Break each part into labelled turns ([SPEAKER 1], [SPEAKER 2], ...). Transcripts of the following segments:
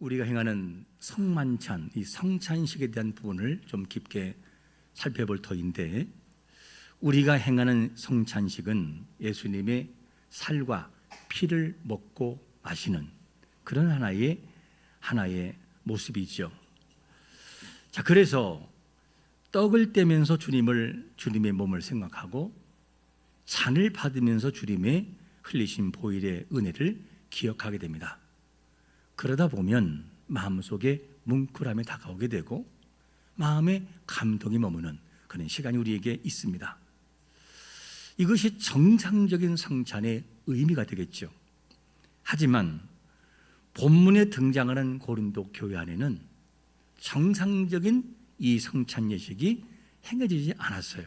[SPEAKER 1] 우리가 행하는 성만찬, 이 성찬식에 대한 부분을 좀 깊게 살펴볼 터인데, 우리가 행하는 성찬식은 예수님의 살과 피를 먹고 마시는 그런 하나의 모습이죠. 자, 그래서 떡을 떼면서 주님의 몸을 생각하고, 잔을 받으면서 주님의 흘리신 보혈의 은혜를 기억하게 됩니다. 그러다 보면 마음속에 뭉클함이 다가오게 되고 마음에 감동이 머무는 그런 시간이 우리에게 있습니다. 이것이 정상적인 성찬의 의미가 되겠죠. 하지만 본문에 등장하는 고린도 교회 안에는 정상적인 이 성찬 예식이 행해지지 않았어요.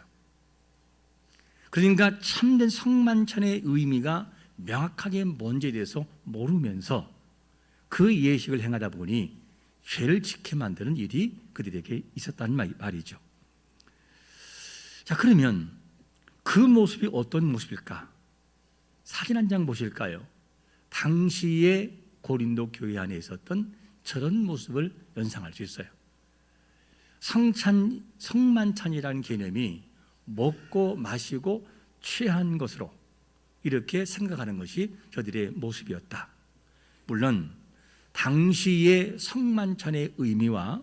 [SPEAKER 1] 그러니까 참된 성만찬의 의미가 명확하게 뭔지에 대해서 모르면서 그 예식을 행하다 보니 죄를 짓게 만드는 일이 그들에게 있었다는 말이죠. 자, 그러면 그 모습이 어떤 모습일까? 사진 한 장 보실까요? 당시의 고린도 교회 안에 있었던 저런 모습을 연상할 수 있어요. 성만찬이라는 개념이 먹고 마시고 취한 것으로 이렇게 생각하는 것이 저들의 모습이었다. 물론 당시의 성만찬의 의미와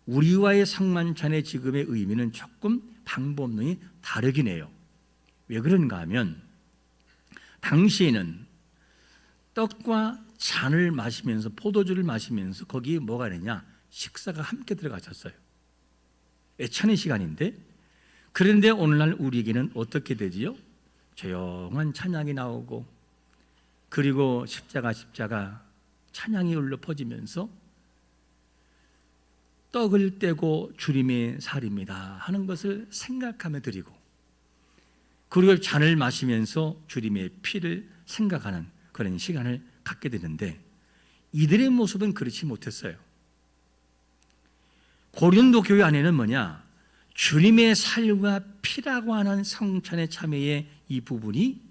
[SPEAKER 1] 우리와의 성만찬의 지금의 의미는 조금 방법론이 다르긴 해요. 왜 그런가 하면 당시에는 떡과 잔을 마시면서 포도주를 마시면서 거기에 뭐가 되냐? 식사가 함께 들어가셨어요. 애찬의 시간인데, 그런데 오늘날 우리에게는 어떻게 되지요? 조용한 찬양이 나오고, 그리고 십자가 찬양이 울려 퍼지면서 떡을 떼고 주님의 살입니다 하는 것을 생각하며 드리고, 그리고 잔을 마시면서 주님의 피를 생각하는 그런 시간을 갖게 되는데, 이들의 모습은 그렇지 못했어요. 고린도 교회 안에는 뭐냐? 주님의 살과 피라고 하는 성찬의 참회의 이 부분이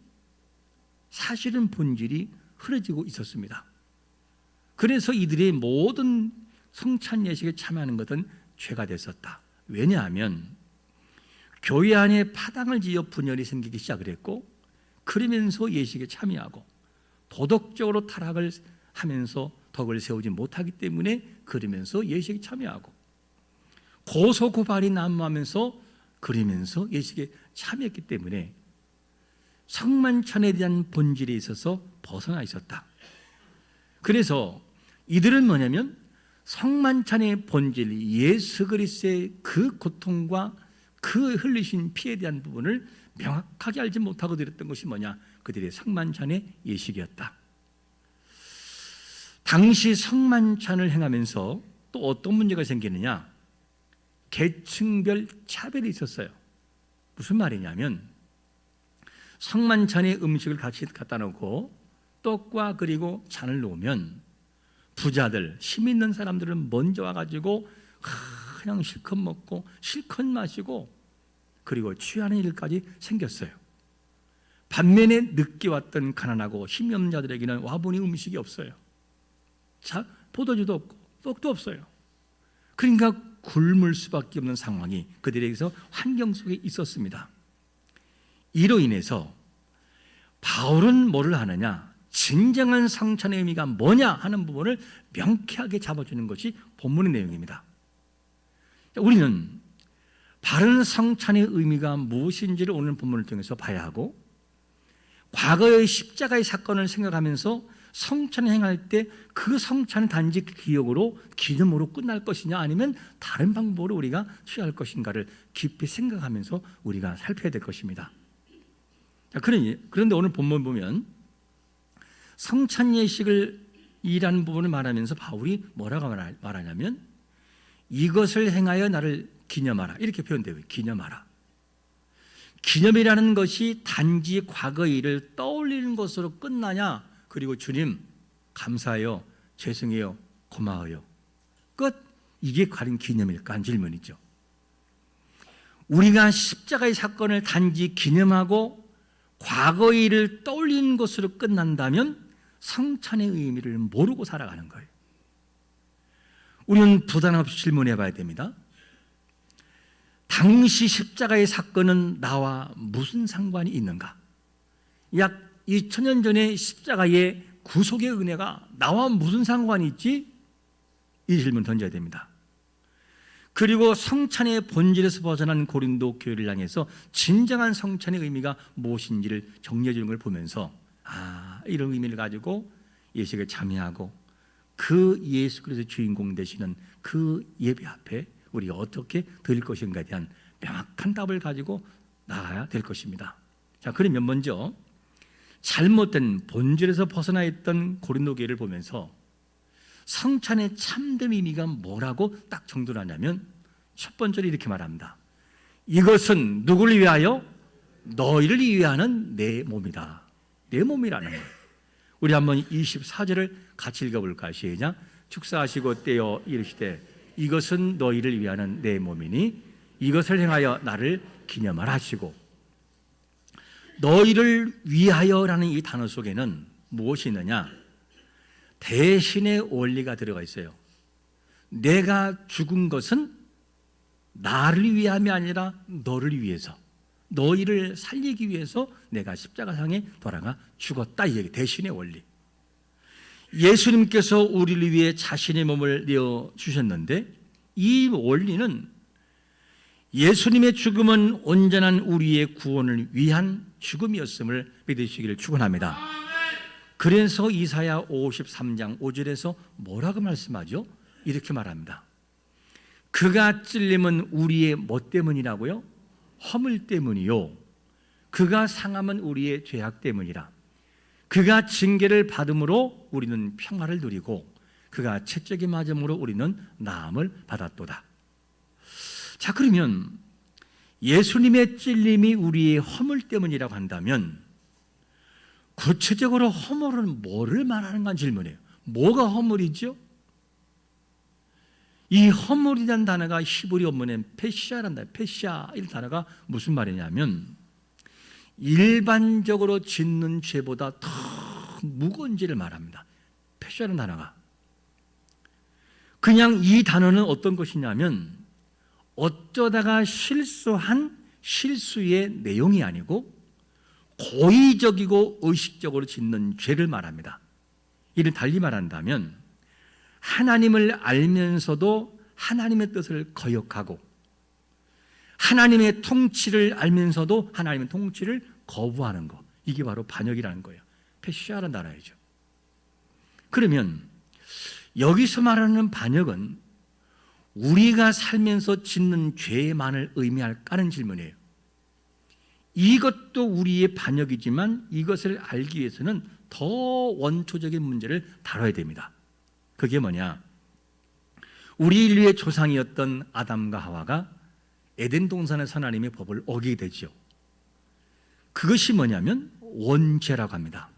[SPEAKER 1] 사실은 본질이 흐려지고 있었습니다. 그래서 이들의 모든 성찬 예식에 참여하는 것은 죄가 됐었다. 왜냐하면 교회 안에 파당을 지어 분열이 생기기 시작을 했고, 그러면서 예식에 참여하고 도덕적으로 타락을 하면서 덕을 세우지 못하기 때문에 그러면서 예식에 참여하고, 고소고발이 난무하면서 그러면서 예식에 참여했기 때문에 성만찬에 대한 본질에 있어서 벗어나 있었다. 그래서 이들은 뭐냐면 성만찬의 본질, 예수 그리스도의 그 고통과 그 흘리신 피에 대한 부분을 명확하게 알지 못하고 드렸던 것이 뭐냐? 그들의 성만찬의 예식이었다. 당시 성만찬을 행하면서 또 어떤 문제가 생기느냐? 계층별 차별이 있었어요. 무슨 말이냐면 성만찬의 음식을 같이 갖다 놓고 떡과 그리고 잔을 놓으면 부자들, 힘 있는 사람들은 먼저 와가지고 그냥 실컷 먹고 실컷 마시고 그리고 취하는 일까지 생겼어요. 반면에 늦게 왔던 가난하고 힘이 없는 자들에게는 와보니 음식이 없어요. 자, 포도주도 없고 떡도 없어요. 그러니까 굶을 수밖에 없는 상황이 그들에게서 환경 속에 있었습니다. 이로 인해서 바울은 뭐를 하느냐? 진정한 성찬의 의미가 뭐냐 하는 부분을 명쾌하게 잡아주는 것이 본문의 내용입니다. 우리는 바른 성찬의 의미가 무엇인지를 오늘 본문을 통해서 봐야 하고, 과거의 십자가의 사건을 생각하면서 성찬을 행할 때 그 성찬은 단지 기념으로 끝날 것이냐, 아니면 다른 방법으로 우리가 취할 것인가를 깊이 생각하면서 우리가 살펴야 될 것입니다. 자, 그런데 오늘 본문 보면 성찬 예식을 이라는 부분을 말하면서 바울이 뭐라고 말하냐면 이것을 행하여 나를 기념하라, 이렇게 표현돼요. 기념하라. 기념이라는 것이 단지 과거의 일을 떠올리는 것으로 끝나냐? 그리고 주님 감사해요, 죄송해요, 고마워요, 끝. 이게 과연 기념일까 하는 질문이죠. 우리가 십자가의 사건을 단지 기념하고 과거의 일을 떠올리는 것으로 끝난다면 성찬의 의미를 모르고 살아가는 거예요. 우리는 부담 없이 질문해 봐야 됩니다. 당시 십자가의 사건은 나와 무슨 상관이 있는가? 약 2000년 전의 십자가의 구속의 은혜가 나와 무슨 상관이 있지? 이 질문 던져야 됩니다. 그리고 성찬의 본질에서 벗어난 고린도 교회를 향해서 진정한 성찬의 의미가 무엇인지를 정리해 주는 걸 보면서 이런 의미를 가지고 예식에 참여하고 그 예수 그리스도의 주인공 되시는 그 예배 앞에 우리가 어떻게 드릴 것인가에 대한 명확한 답을 가지고 나가야 될 것입니다. 자, 그러면 먼저 잘못된 본질에서 벗어나 있던 고린도 교회를 보면서 성찬의 참된 의미가 뭐라고 딱 정도를 하냐면 첫 번째로 이렇게 말합니다. 이것은 누구를 위하여? 너희를 위하는 내 몸이다. 내 몸이라는 거예요. 우리 한번 24절을 같이 읽어볼까요? 시작. 축사하시고 떼어 이르시되 이것은 너희를 위하는 내 몸이니 이것을 행하여 나를 기념하라 하시고, 너희를 위하여라는 이 단어 속에는 무엇이 있느냐? 대신의 원리가 들어가 있어요. 내가 죽은 것은 나를 위함이 아니라 너를 위해서, 너희를 살리기 위해서 내가 십자가상에 돌아가 죽었다. 이 얘기, 대신의 원리. 예수님께서 우리를 위해 자신의 몸을 내어주셨는데 이 원리는 예수님의 죽음은 온전한 우리의 구원을 위한 죽음이었음을 믿으시기를 축원합니다. 그래서 이사야 53장 5절에서 뭐라고 말씀하죠? 이렇게 말합니다. 그가 찔림은 우리의 뭐 때문이라고요? 허물 때문이요. 그가 상함은 우리의 죄악 때문이라. 그가 징계를 받음으로 우리는 평화를 누리고 그가 채찍에 맞음으로 우리는 나음을 받았도다. 자, 그러면 예수님의 찔림이 우리의 허물 때문이라고 한다면 구체적으로 허물은 뭐를 말하는가 질문이에요. 뭐가 허물이죠? 이 허물이라는 단어가 히브리 원문에 페시아란다. 페시아 이 단어가 무슨 말이냐면 일반적으로 짓는 죄보다 더 무거운 죄를 말합니다. 페시아라는 단어가. 그냥 이 단어는 어떤 것이냐면 어쩌다가 실수한 실수의 내용이 아니고 고의적이고 의식적으로 짓는 죄를 말합니다. 이를 달리 말한다면 하나님을 알면서도 하나님의 뜻을 거역하고 하나님의 통치를 알면서도 하나님의 통치를 거부하는 것, 이게 바로 반역이라는 거예요. 페시아라는 단어이죠. 그러면 여기서 말하는 반역은 우리가 살면서 짓는 죄만을 의미할까는 질문이에요. 이것도 우리의 반역이지만 이것을 알기 위해서는 더 원초적인 문제를 다뤄야 됩니다. 그게 뭐냐? 우리 인류의 조상이었던 아담과 하와가 에덴 동산에서 하나님의 법을 어기게 되죠. 그것이 뭐냐면 원죄라고 합니다.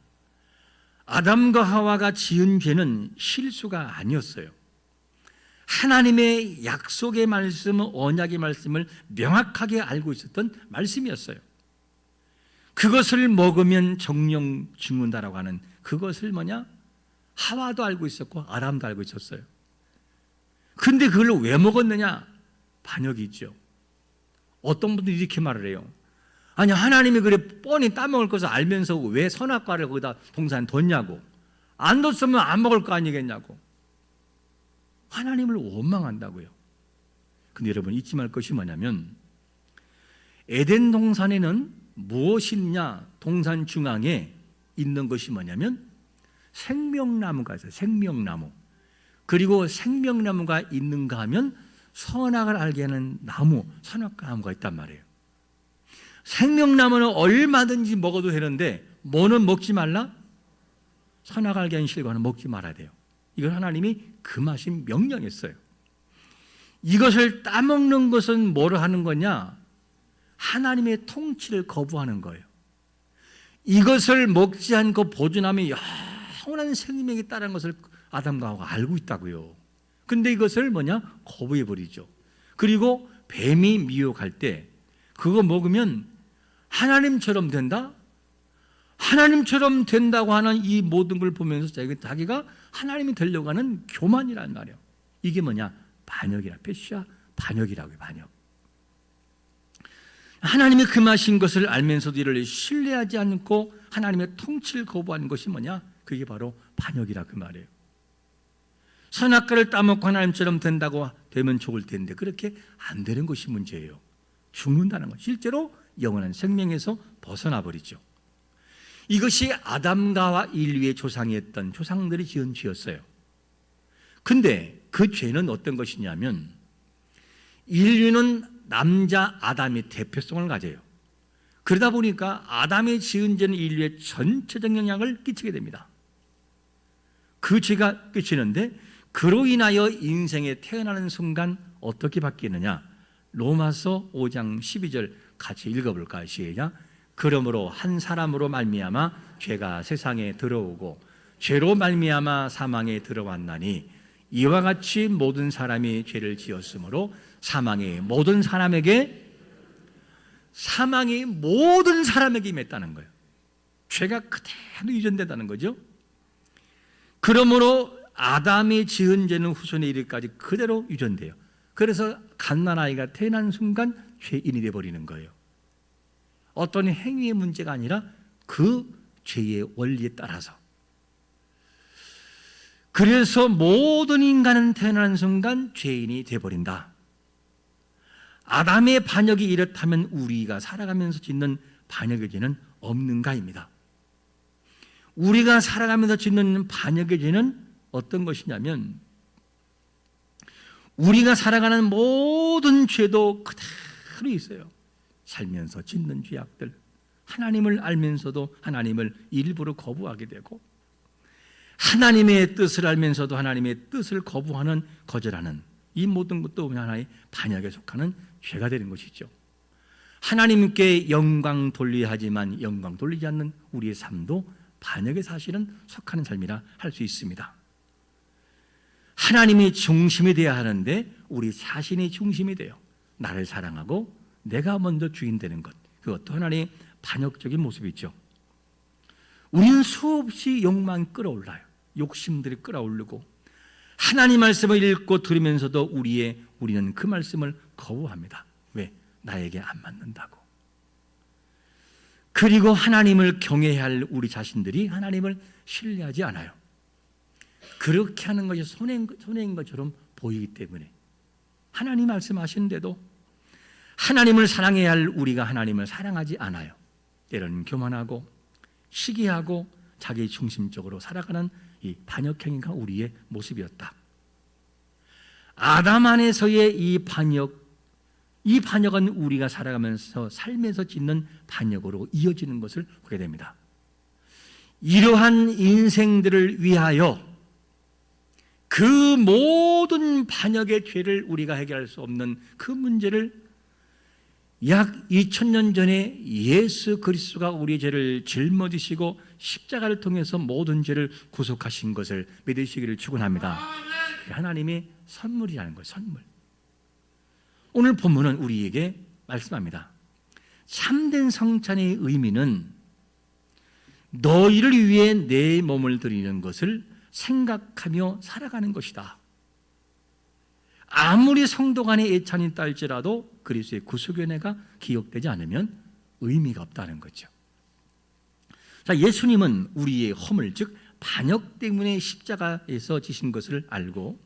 [SPEAKER 1] 아담과 하와가 지은 죄는 실수가 아니었어요. 하나님의 약속의 말씀, 언약의 말씀을 명확하게 알고 있었던 말씀이었어요. 그것을 먹으면 정령 죽는다라고 하는 그것을 뭐냐? 하와도 알고 있었고 아담도 알고 있었어요. 근데 그걸 왜 먹었느냐? 반역이죠. 어떤 분들이 이렇게 말을 해요. 아니, 하나님이 그래 뻔히 따먹을 것을 알면서 왜 선악과를 거기다 동산에 뒀냐고. 안 뒀으면 안 먹을 거 아니겠냐고. 하나님을 원망한다고요. 근데 여러분 잊지 말 것이 뭐냐면 에덴 동산에는 무엇이 있냐? 동산 중앙에 있는 것이 뭐냐면 생명나무가 있어요. 생명나무. 그리고 생명나무가 있는가 하면 선악을 알게 하는 나무, 선악나무가 있단 말이에요. 생명나무는 얼마든지 먹어도 되는데 뭐는 먹지 말라? 선악을 알게 하는 실과는 먹지 말아야 돼요. 이걸 하나님이 금하신 명령했어요. 이것을 따먹는 것은 뭐를 하는 거냐? 하나님의 통치를 거부하는 거예요. 이것을 먹지 않고 보존하면 영원한 생명이 있다는 것을 아담과 하와가 알고 있다고요. 근데 이것을 뭐냐? 거부해버리죠. 그리고 뱀이 미혹할 때 그거 먹으면 하나님처럼 된다? 하나님처럼 된다고 하는 이 모든 걸 보면서 자기가 하나님이 되려고 하는 교만이란 말이에요. 이게 뭐냐? 반역이라. 페시아 반역이라고요. 반역. 하나님이 금하신 것을 알면서도 이를 신뢰하지 않고 하나님의 통치를 거부하는 것이 뭐냐? 그게 바로 반역이라 그 말이에요. 선악과를 따먹고 하나님처럼 된다고 되면 좋을 텐데 그렇게 안 되는 것이 문제예요. 죽는다는 것, 실제로 영원한 생명에서 벗어나 버리죠. 이것이 아담과 인류의 조상이었던 조상들이 지은 죄였어요. 근데 그 죄는 어떤 것이냐면 인류는 남자 아담의 대표성을 가져요. 그러다 보니까 아담이 지은 죄는 인류의 전체적 영향을 끼치게 됩니다. 그 죄가 끼치는데 그로 인하여 인생에 태어나는 순간 어떻게 바뀌느냐? 로마서 5장 12절 같이 읽어볼까요? 시작. 그러므로 한 사람으로 말미암아 죄가 세상에 들어오고 죄로 말미암아 사망에 들어왔나니 이와 같이 모든 사람이 죄를 지었으므로 사망이 모든 사람에게 임했다는 거예요. 죄가 그대로 유전된다는 거죠. 그러므로 아담이 지은 죄는 후손에 이르기까지 그대로 유전돼요. 그래서 갓난아이가 태어난 순간 죄인이 되어버리는 거예요. 어떤 행위의 문제가 아니라 그 죄의 원리에 따라서. 그래서 모든 인간은 태어나는 순간 죄인이 되어버린다. 아담의 반역이 이렇다면 우리가 살아가면서 짓는 반역의 죄는 없는가입니다. 우리가 살아가면서 짓는 반역의 죄는 어떤 것이냐면 우리가 살아가는 모든 죄도 그대로 있어요. 살면서 짓는 죄악들, 하나님을 알면서도 하나님을 일부러 거부하게 되고 하나님의 뜻을 알면서도 하나님의 뜻을 거절하는 이 모든 것도 하나의 반역에 속하는 죄가 되는 것이죠. 하나님께 영광 돌려야 하지만 영광 돌리지 않는 우리의 삶도 반역의 사실은 속하는 삶이라 할 수 있습니다. 하나님이 중심이 되어야 하는데 우리 자신이 중심이 돼요. 나를 사랑하고 내가 먼저 주인 되는 것, 그것도 하나님의 반역적인 모습이죠. 우리는 수없이 욕망이 끌어올라요. 욕심들이 끌어오르고 하나님 말씀을 읽고 들으면서도 우리는 그 말씀을 거부합니다. 왜? 나에게 안 맞는다고. 그리고 하나님을 경외해야 할 우리 자신들이 하나님을 신뢰하지 않아요. 그렇게 하는 것이 손해인 것처럼 보이기 때문에 하나님 말씀하시는데도 하나님을 사랑해야 할 우리가 하나님을 사랑하지 않아요. 때로는 교만하고 시기하고 자기 중심적으로 살아가는 이 반역행위가 우리의 모습이었다. 아담 안에서의 이 반역은 우리가 살아가면서 삶에서 짓는 반역으로 이어지는 것을 보게 됩니다. 이러한 인생들을 위하여 그 모든 반역의 죄를 우리가 해결할 수 없는 그 문제를 약 2000년 전에 예수 그리스도가 우리의 죄를 짊어지시고 십자가를 통해서 모든 죄를 구속하신 것을 믿으시기를 축원합니다. 하나님의 선물이라는 거예요. 선물. 오늘 본문은 우리에게 말씀합니다. 참된 성찬의 의미는 너희를 위해 내 몸을 드리는 것을 생각하며 살아가는 것이다. 아무리 성도 간의 애찬이 있다 할지라도 그리스도의 구속의 은혜가 기억되지 않으면 의미가 없다는 거죠. 자, 예수님은 우리의 허물, 즉 반역 때문에 십자가에서 지신 것을 알고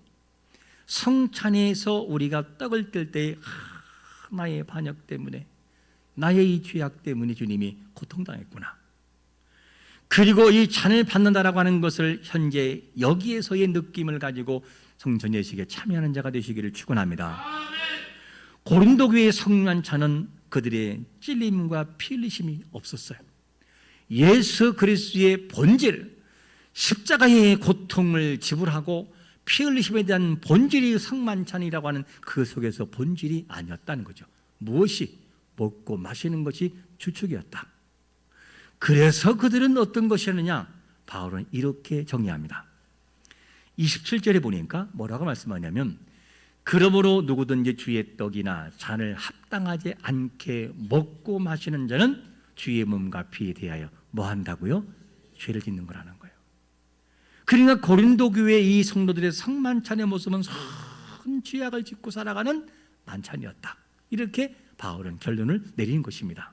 [SPEAKER 1] 성찬에서 우리가 떡을 뗄 때 나의 반역 때문에, 나의 이 죄악 때문에 주님이 고통당했구나. 그리고 이 잔을 받는다라고 하는 것을 현재 여기에서의 느낌을 가지고 성전 예식에 참여하는 자가 되시기를 축원합니다. 고린도 교회의 성만찬은 그들의 찔림과 피 흘리심이 없었어요. 예수 그리스도의 본질, 십자가의 고통을 지불하고 피 흘리심에 대한 본질이 성만찬이라고 하는 그 속에서 본질이 아니었다는 거죠. 무엇이? 먹고 마시는 것이 주축이었다. 그래서 그들은 어떤 것이었느냐? 바울은 이렇게 정의합니다. 27절에 보니까 뭐라고 말씀하냐면 그러므로 누구든지 주의 떡이나 잔을 합당하지 않게 먹고 마시는 자는 주의 몸과 피에 대하여 뭐 한다고요? 죄를 짓는 거라는 거예요. 그러니까 고린도 교회 이 성도들의 성만찬의 모습은 큰 죄악을 짓고 살아가는 만찬이었다. 이렇게 바울은 결론을 내리는 것입니다.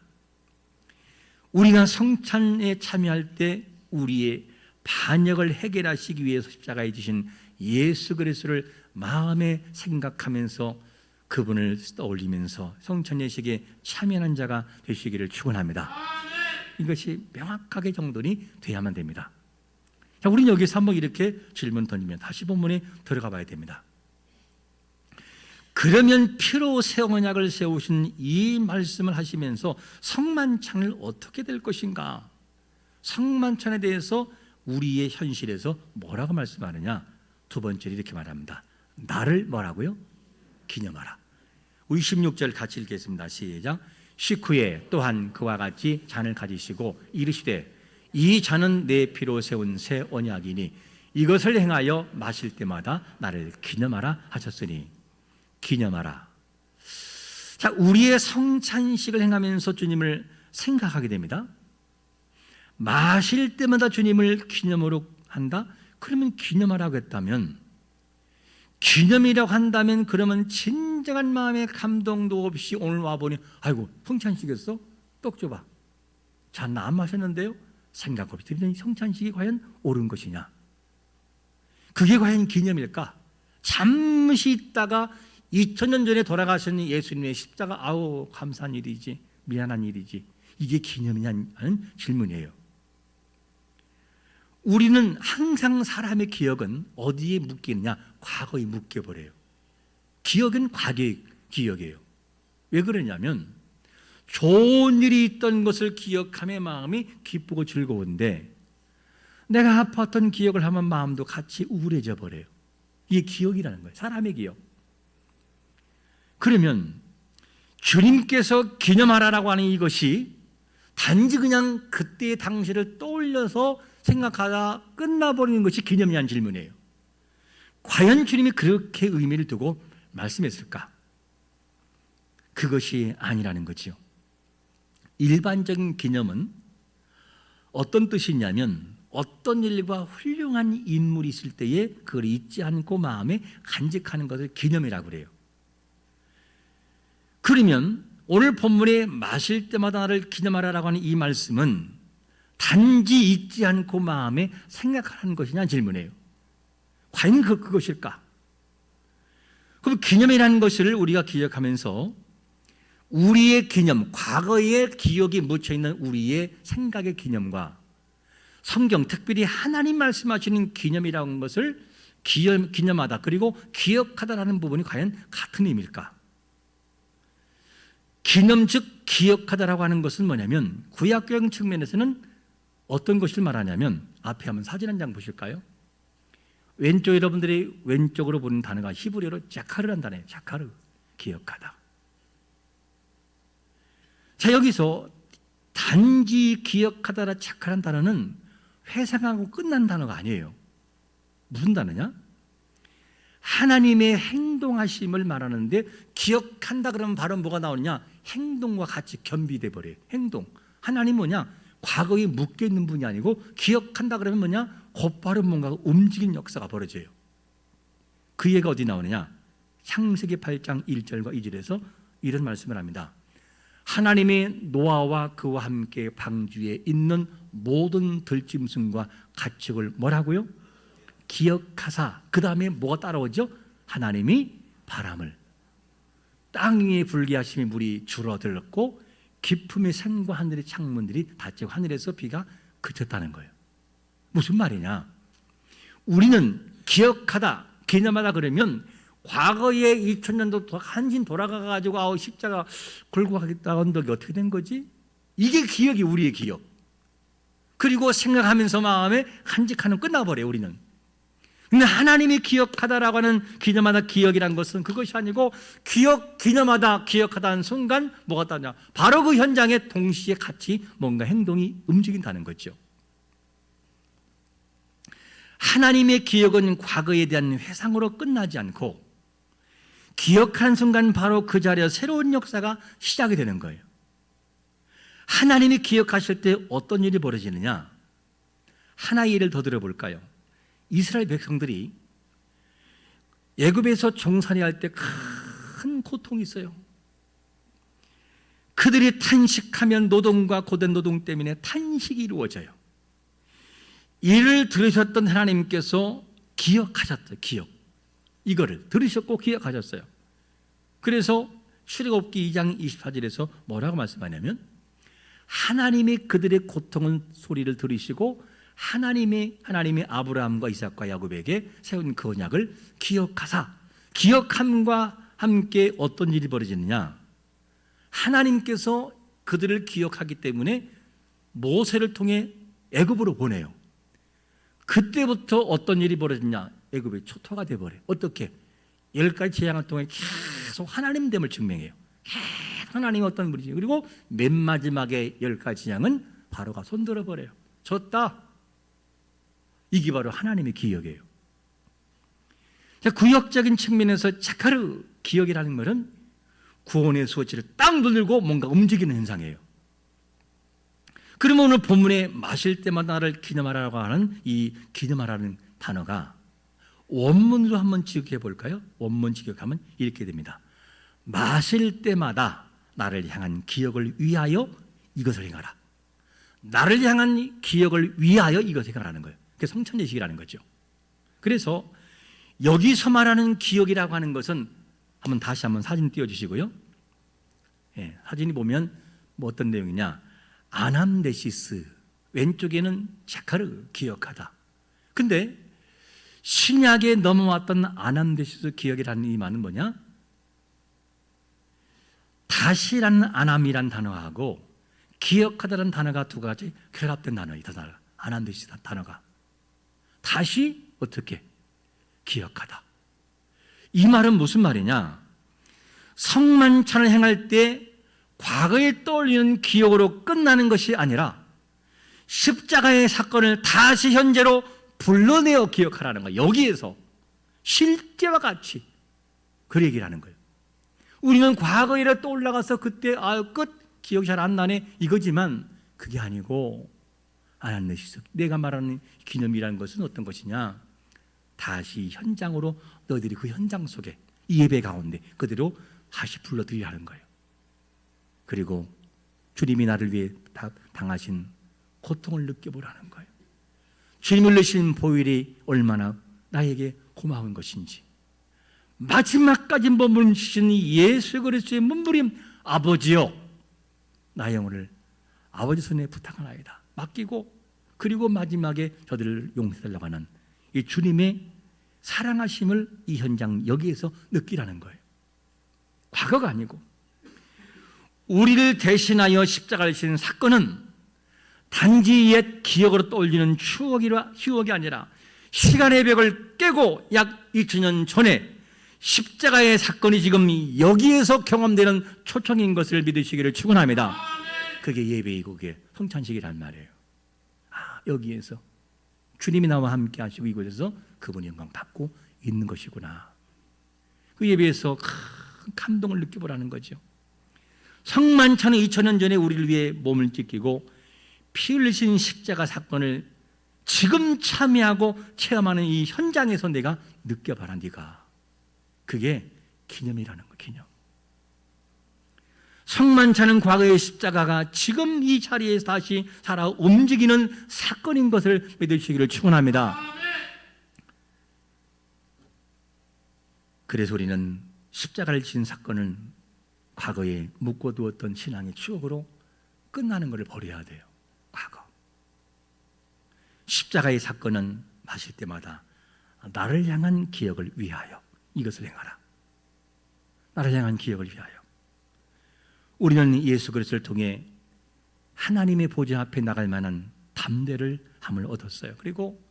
[SPEAKER 1] 우리가 성찬에 참여할 때 우리의 반역을 해결하시기 위해서 십자가에 지신 예수 그리스도를 마음에 생각하면서 그분을 떠올리면서 성찬 예식에 참여하는 자가 되시기를 축원합니다. 이것이 명확하게 정돈이 돼야만 됩니다. 자, 우리는 여기서 한번 이렇게 질문 던지면 다시 본문에 들어가 봐야 됩니다. 그러면 피로 새 언약을 세우신 이 말씀을 하시면서 성만찬을 어떻게 될 것인가? 성만찬에 대해서 우리의 현실에서 뭐라고 말씀하느냐? 두 번째로 이렇게 말합니다. 나를 뭐라고요? 기념하라. 우리 16절 같이 읽겠습니다. 시작. 식후에 또한 그와 같이 잔을 가지시고 이르시되 이 잔은 내 피로 세운 새 언약이니 이것을 행하여 마실 때마다 나를 기념하라 하셨으니. 기념하라. 자, 우리의 성찬식을 행하면서 주님을 생각하게 됩니다. 마실 때마다 주님을 기념으로 한다? 그러면 기념하라고 했다면, 기념이라고 한다면 그러면 진정한 마음의 감동도 없이 오늘 와보니 아이고 성찬식이었어? 떡 줘봐. 자, 나 안 마셨는데요? 생각 없이 드리는 성찬식이 과연 옳은 것이냐? 그게 과연 기념일까? 잠시 있다가 2000년 전에 돌아가신 예수님의 십자가, 아우 감사한 일이지, 미안한 일이지, 이게 기념이냐는 질문이에요. 우리는 항상 사람의 기억은 어디에 묶이느냐? 과거에 묶여버려요. 기억은 과거의 기억이에요. 왜 그러냐면 좋은 일이 있던 것을 기억함에 마음이 기쁘고 즐거운데 내가 아팠던 기억을 하면 마음도 같이 우울해져 버려요. 이게 기억이라는 거예요. 사람의 기억. 그러면 주님께서 기념하라라고 하는 이것이 단지 그냥 그때의 당시를 떠올려서 생각하다 끝나버리는 것이 기념이냐는 질문이에요. 과연 주님이 그렇게 의미를 두고 말씀했을까? 그것이 아니라는 거지요. 일반적인 기념은 어떤 뜻이 있냐면 어떤 일과 훌륭한 인물이 있을 때에 그걸 잊지 않고 마음에 간직하는 것을 기념이라고 그래요. 그러면 오늘 본문에 마실 때마다 나를 기념하라라고 하는 이 말씀은 단지 잊지 않고 마음에 생각하는 것이냐 질문이에요. 과연 그것일까? 그럼 기념이라는 것을 우리가 기억하면서 우리의 기념, 과거의 기억이 묻혀있는 우리의 생각의 기념과 성경, 특별히 하나님 말씀하시는 기념이라고 하는 것을 기념하다 그리고 기억하다라는 부분이 과연 같은 의미일까? 기념 즉 기억하다라고 하는 것은 뭐냐면 구약적인 측면에서는 어떤 것을 말하냐면 앞에 한번 사진 한 장 보실까요? 왼쪽 여러분들이 왼쪽으로 보는 단어가 히브리어로 자카르란 단어예요. 자카르, 기억하다. 자, 여기서 단지 기억하다라 자카르란 단어는 회상하고 끝난 단어가 아니에요. 무슨 단어냐? 하나님의 행동하심을 말하는데 기억한다 그러면 바로 뭐가 나오느냐? 행동과 같이 겸비돼 버려요. 행동. 하나님 뭐냐? 과거에 묶여있는 분이 아니고 기억한다 그러면 뭐냐? 곧바로 뭔가 움직이는 역사가 벌어져요. 그 얘기가 어디 나오느냐? 창세기 8장 1절과 2절에서 이런 말씀을 합니다. 하나님의 노아와 그와 함께 방주에 있는 모든 들짐승과 가축을 뭐라고요? 기억하사. 그 다음에 뭐가 따라오죠? 하나님이 바람을, 땅 위에 불게 하심이 물이 줄어들었고 깊음의 산과 하늘의 창문들이 닫히고 하늘에서 비가 그쳤다는 거예요. 무슨 말이냐? 우리는 기억하다, 기념하다 그러면 과거에 2000년도 한신 돌아가가지고 아우 십자가 걸고 가겠다 언덕이 어떻게 된 거지? 이게 기억이 우리의 기억. 그리고 생각하면서 마음에 간직하는 끝나버려요. 우리는. 근데 하나님이 기억하다라고 하는 기념하다 기억이란 것은 그것이 아니고 기념하다 기억하다 하는 순간 뭐가 따냐? 바로 그 현장에 동시에 같이 뭔가 행동이 움직인다는 거죠. 하나님의 기억은 과거에 대한 회상으로 끝나지 않고 기억한 순간 바로 그 자리에 새로운 역사가 시작이 되는 거예요. 하나님이 기억하실 때 어떤 일이 벌어지느냐? 하나의 예를 더 들어볼까요? 이스라엘 백성들이 애굽에서 종살이 할 때 큰 고통이 있어요. 그들이 탄식하면 노동과 고된 노동 때문에 탄식이 이루어져요. 이를 들으셨던 하나님께서 기억하셨어요. 이거를 들으셨고 기억하셨어요. 그래서 출애굽기 2장 24절에서 뭐라고 말씀하냐면, 하나님이 그들의 고통의 소리를 들으시고 하나님이 아브라함과 이삭과 야곱에게 세운 그 언약을 기억하사, 기억함과 함께 어떤 일이 벌어지느냐, 하나님께서 그들을 기억하기 때문에 모세를 통해 애굽으로 보내요. 그때부터 어떤 일이 벌어지냐, 애굽이 초토화가 돼버려요. 어떻게? 10가지 재앙을 통해 계속 하나님됨을 증명해요. 계속 하나님이 어떤 분이지. 그리고 맨 마지막에 10가지 재앙은 바로가 손들어버려요. 졌다. 이게 바로 하나님의 기억이에요. 자, 구역적인 측면에서 자카르 기억이라는 말은 구원의 수호치를 딱 누르고 뭔가 움직이는 현상이에요. 그러면 오늘 본문에 마실 때마다 나를 기념하라고 하는 이 기념하라는 단어가 원문으로 한번 직역해 볼까요? 원문 직역하면 이렇게 됩니다. 마실 때마다 나를 향한 기억을 위하여 이것을 행하라. 나를 향한 기억을 위하여 이것을 행하라는 거예요. 그게 성찬예식이라는 거죠. 그래서 여기서 말하는 기억이라고 하는 것은 다시 한번 사진 띄워주시고요. 예, 사진이 보면 뭐 어떤 내용이냐, 아남네시스, 왼쪽에는 자카르, 기억하다. 근데 신약에 넘어왔던 아남네시스 기억이라는 이 말은 뭐냐, 다시라는 아남이라는 단어하고 기억하다라는 단어가 두 가지 결합된 단어예요. 아남네시스 단어가 다시 어떻게 기억하다. 이 말은 무슨 말이냐, 성만찬을 행할 때 과거에 떠올리는 기억으로 끝나는 것이 아니라 십자가의 사건을 다시 현재로 불러내어 기억하라는 거예요. 여기에서 실제와 같이 그 얘기를 하는 거예요. 우리는 과거에 떠올라가서 그때 끝 기억이 잘 안 나네 이거지만 그게 아니고, 아나네시스, 내가 말하는 기념이라는 것은 어떤 것이냐, 다시 현장으로 너희들이 그 현장 속에 이 예배 가운데 그대로 다시 불러드리라는 거예요. 그리고 주님이 나를 위해 당하신 고통을 느껴보라는 거예요. 주님을 내신 보혈이 얼마나 나에게 고마운 것인지, 마지막까지 머무르신 예수 그리스도의 몸부림, 아버지여 나의 영혼을 아버지 손에 부탁하나이다 맡기고, 그리고 마지막에 저들을 용서하려고 하는 이 주님의 사랑하심을 이 현장 여기에서 느끼라는 거예요. 과거가 아니고, 우리를 대신하여 십자가를 지신 사건은 단지 옛 기억으로 떠올리는 추억이 아니라 시간의 벽을 깨고 약 2000년 전에 십자가의 사건이 지금 여기에서 경험되는 초청인 것을 믿으시기를 축원합니다. 그게 예배이고 그게 성찬식이란 말이에요. 여기에서 주님이 나와 함께 하시고 이곳에서 그분의 영광 받고 있는 것이구나. 그 예배에서 큰 감동을 느껴보라는 거죠. 성만찬은 2000년 전에 우리를 위해 몸을 찢기고 피 흘리신 십자가 사건을 지금 참여하고 체험하는 이 현장에서 내가 느껴봐라. 네가 그게 기념이라는 거. 기념. 성만찬은 과거의 십자가가 지금 이 자리에서 다시 살아 움직이는 사건인 것을 믿으시기를 축원합니다. 그래서 우리는 십자가를 지은 사건을 과거에 묶어두었던 신앙의 추억으로 끝나는 것을 버려야 돼요. 과거. 십자가의 사건은 마실 때마다 나를 향한 기억을 위하여 이것을 행하라. 나를 향한 기억을 위하여. 우리는 예수 그리스도를 통해 하나님의 보좌 앞에 나갈 만한 담대를 함을 얻었어요. 그리고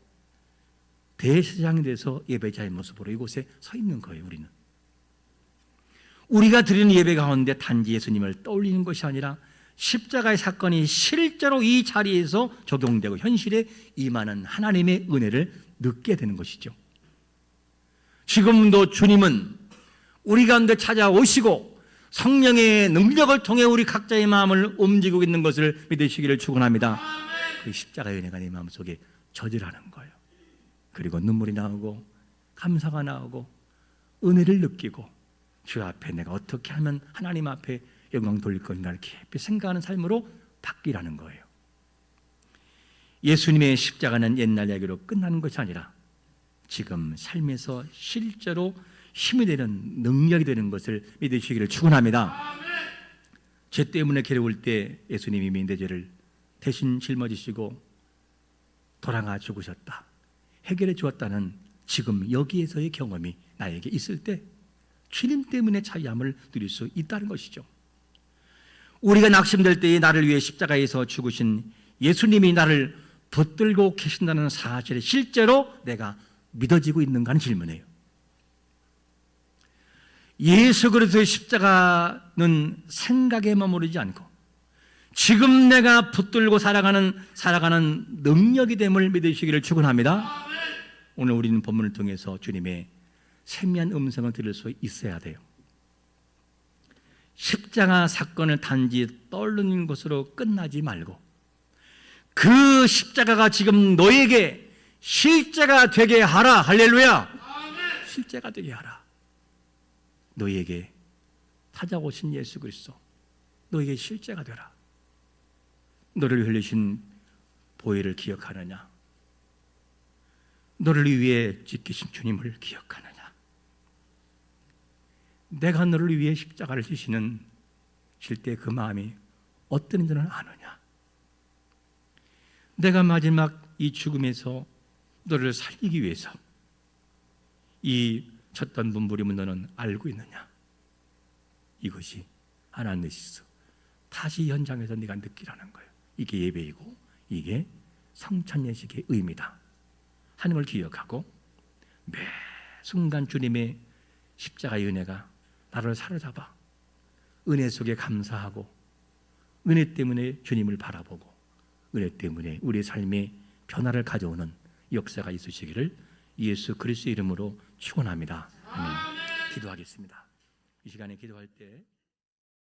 [SPEAKER 1] 대제사장이 돼서 예배자의 모습으로 이곳에 서 있는 거예요. 우리가 드리는 예배 가운데 단지 예수님을 떠올리는 것이 아니라 십자가의 사건이 실제로 이 자리에서 적용되고 현실에 임하는 하나님의 은혜를 느끼게 되는 것이죠. 지금도 주님은 우리 가운데 찾아오시고 성령의 능력을 통해 우리 각자의 마음을 움직이고 있는 것을 믿으시기를 축원합니다. 그 십자가의 은혜가 내 마음속에 저질하는 거예요. 그리고 눈물이 나오고 감사가 나오고 은혜를 느끼고 주 앞에 내가 어떻게 하면 하나님 앞에 영광 돌릴 것인가를 깊이 생각하는 삶으로 바뀌라는 거예요. 예수님의 십자가는 옛날 이야기로 끝나는 것이 아니라 지금 삶에서 실제로 힘이 되는 능력이 되는 것을 믿으시기를 축원합니다. 죄 때문에 괴로울 때 예수님이 내 죄를 대신 짊어지시고 돌아가 죽으셨다, 해결해 주었다는 지금 여기에서의 경험이 나에게 있을 때 주님 때문에 자유함을 누릴 수 있다는 것이죠. 우리가 낙심될 때에 나를 위해 십자가에서 죽으신 예수님이 나를 붙들고 계신다는 사실이 실제로 내가 믿어지고 있는가 하는 질문이에요. 예수 그리스도의 십자가는 생각에 머무르지 않고 지금 내가 붙들고 살아가는 능력이 됨을 믿으시기를 축원합니다. 오늘 우리는 본문을 통해서 주님의 세미한 음성을 들을 수 있어야 돼요. 십자가 사건을 단지 떠올리는 것으로 끝나지 말고 그 십자가가 지금 너에게 실제가 되게 하라. 할렐루야. 실제가 되게 하라. 너에게 찾아오신 예수 그리스도 너에게 실제가 되라. 너를 흘리신 보혈을 기억하느냐? 너를 위해 지키신 주님을 기억하느냐? 내가 너를 위해 십자가를 지시는 때 그 마음이 어떤지는 아느냐? 내가 마지막 이 죽음에서 너를 살리기 위해서 이 쳤던 눈물임을 너는 알고 있느냐? 이것이 아나니시스 다시 현장에서 네가 느끼라는 거예요. 이게 예배이고 이게 성찬예식의 의미다. 하나님을 기억하고 매 순간 주님의 십자가의 은혜가 나를 사로잡아 은혜 속에 감사하고 은혜 때문에 주님을 바라보고 은혜 때문에 우리의 삶에 변화를 가져오는 역사가 있으시기를 예수 그리스도의 이름으로 축원합니다. 아멘. 기도하겠습니다. 이 시간에 기도할 때